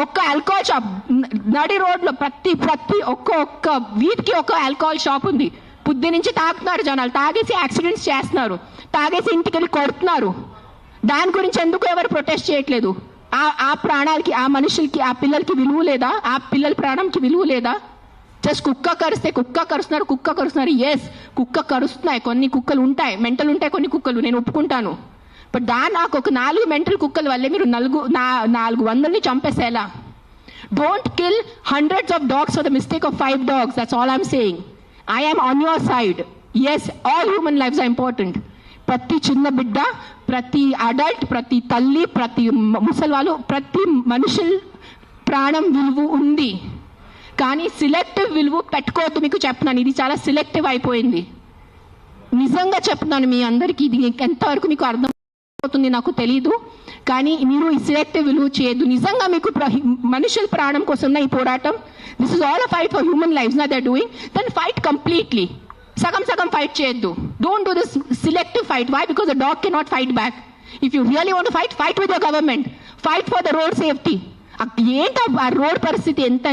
ఒక్క alcohol shop నడి రోడ్లో ప్రతి ఒక్క వీధికి ఒక ఆల్కహాల్ షాప్ ఉంది. పొద్దు నుంచి తాగుతున్నారు జనాలు, తాగేసి యాక్సిడెంట్స్ చేస్తున్నారు, తాగేసి ఇంటికి వెళ్ళి కొడుతున్నారు. దాని గురించి ఎందుకు ఎవరు ప్రొటెస్ట్ చేయట్లేదు? ఆ ప్రాణాలకి, ఆ మనుషులకి, ఆ పిల్లలకి విలువ లేదా? ఆ పిల్లల ప్రాణంకి విలువ లేదా? జస్ట్ కుక్క కరుస్తున్నారు. ఎస్, కుక్క కరుస్తున్నాయి, కొన్ని కుక్కలు ఉంటాయి, మెంటల్ ఉంటాయి కొన్ని కుక్కలు, నేను ఒప్పుకుంటాను. బట్ నాకు ఒక 4 మెంటల్ కుక్కల వల్లే మీరు 400ని చంపేసేలా? Don't kill hundreds of dogs for the mistake of 5 dogs. That's all I'm saying. I am on your side. Yes, all human lives are important. ప్రతి చిన్న బిడ్డ, ప్రతి అడల్ట్, ప్రతి తల్లి, ప్రతి ముసలివాళ్ళు, ప్రతి మనుషుల ప్రాణం విలువ ఉంది. కానీ సిలెక్టివ్ విలువ పెట్టుకోవద్దు. మీకు చెప్తున్నాను, ఇది చాలా సిలెక్టివ్ అయిపోయింది. నిజంగా చెప్తున్నాను మీ అందరికీ, ఇది ఎంతవరకు మీకు అర్థం అవుతుంది నాకు తెలీదు. కానీ మీరు ఈ సిలెక్టివ్ విలువ చేయొద్దు. నిజంగా మీకు మనుషుల ప్రాణం కోసం ఈ పోరాటం, this is all a fight for human lifes నా they are doing, then fight completely. సగం ఫైట్ చేయొద్దు. Don't do this selective fight. Why? Because the dog cannot fight back. If you really want fight with your government, fight for the road safety. ఏంటి ఆ road పరిస్థితి? ఎంత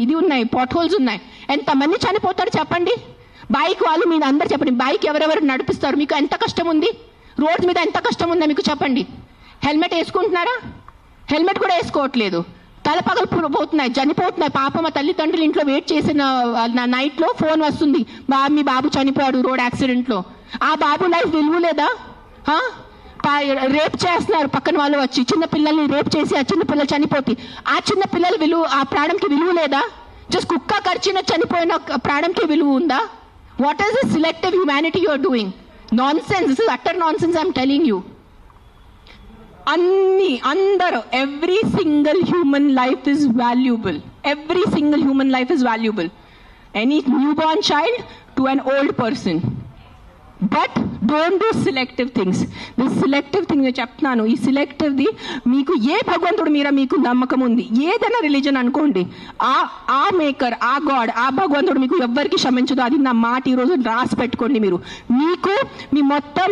ఇది ఉన్నాయి, pot holes ఉన్నాయి, ఎంతమంది చనిపోతారు చెప్పండి? బైక్ వాళ్ళు మీరు అందరు చెప్పండి, బైక్ ఎవరెవరు నడిపిస్తారు? మీకు ఎంత కష్టం ఉంది? రోడ్స్ మీద ఎంత కష్టం ఉందో మీకు చెప్పండి. హెల్మెట్ వేసుకుంటున్నారా? హెల్మెట్ కూడా వేసుకోవట్లేదు. తలపగలు పోతున్నాయి, చనిపోతున్నాయి. పాప మా తల్లిదండ్రులు ఇంట్లో వెయిట్ చేసిన నైట్లో ఫోన్ వస్తుంది, మీ బాబు చనిపోయాడు రోడ్ యాక్సిడెంట్లో. ఆ బాబు లైఫ్ విలువ లేదా? రేప్ చేస్తున్నారు పక్కన వాళ్ళు వచ్చి, చిన్న పిల్లల్ని రేప్ చేసి ఆ చిన్న పిల్లలు చనిపోతే ఆ చిన్న పిల్లల విలువ, ఆ ప్రాణంకి విలువ లేదా? జస్ట్ కుక్క కరిచిన చనిపోయిన ప్రాణంకి విలువ ఉందా? What is the selective humanity you are doing? Nonsense. This is utter nonsense I'm telling you. అందరూ, every single human life is valuable. Every single human life is valuable. Any new born child to an old person. But don't do selective things. This selective thing నేను చెప్తున్నాను, ఈ సిలెక్టివ్ది మీకు ఏ భగవంతుడు మీద మీకు నమ్మకం ఉంది, ఏదైనా రిలీజన్ అనుకోండి, ఆ మేకర్, ఆ గాడ్, ఆ భగవంతుడు మీకు ఎవ్వరికి క్షమించదు. అది నా మాట. ఈరోజు రాసి పెట్టుకోండి. మీకు మీ మొత్తం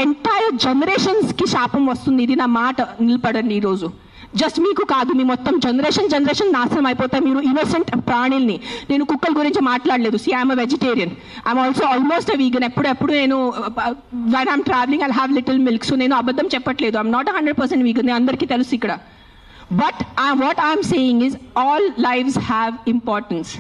ఎంటైర్ జనరేషన్స్కి శాపం వస్తుంది. ఇది నా మాట, నిలబడండి ఈరోజు. జస్ట్ మీకు కాదు, మీ మొత్తం జనరేషన్ నాశనం అయిపోతాయి. మీరు ఇన్నోసెంట్ ప్రాణుల్ని, నేను కుక్కల గురించి మాట్లాడలేదు. See I'm vegetarian, I'm also almost vegan. ఎప్పుడు నేను when I'm travelling I have little milk. So నేను అబద్ధం చెప్పట్లేదు. ఐఎమ్ నాట్ 100% వీగన్, అందరికీ తెలుసు ఇక్కడ. But what I'm saying is all lives have importance.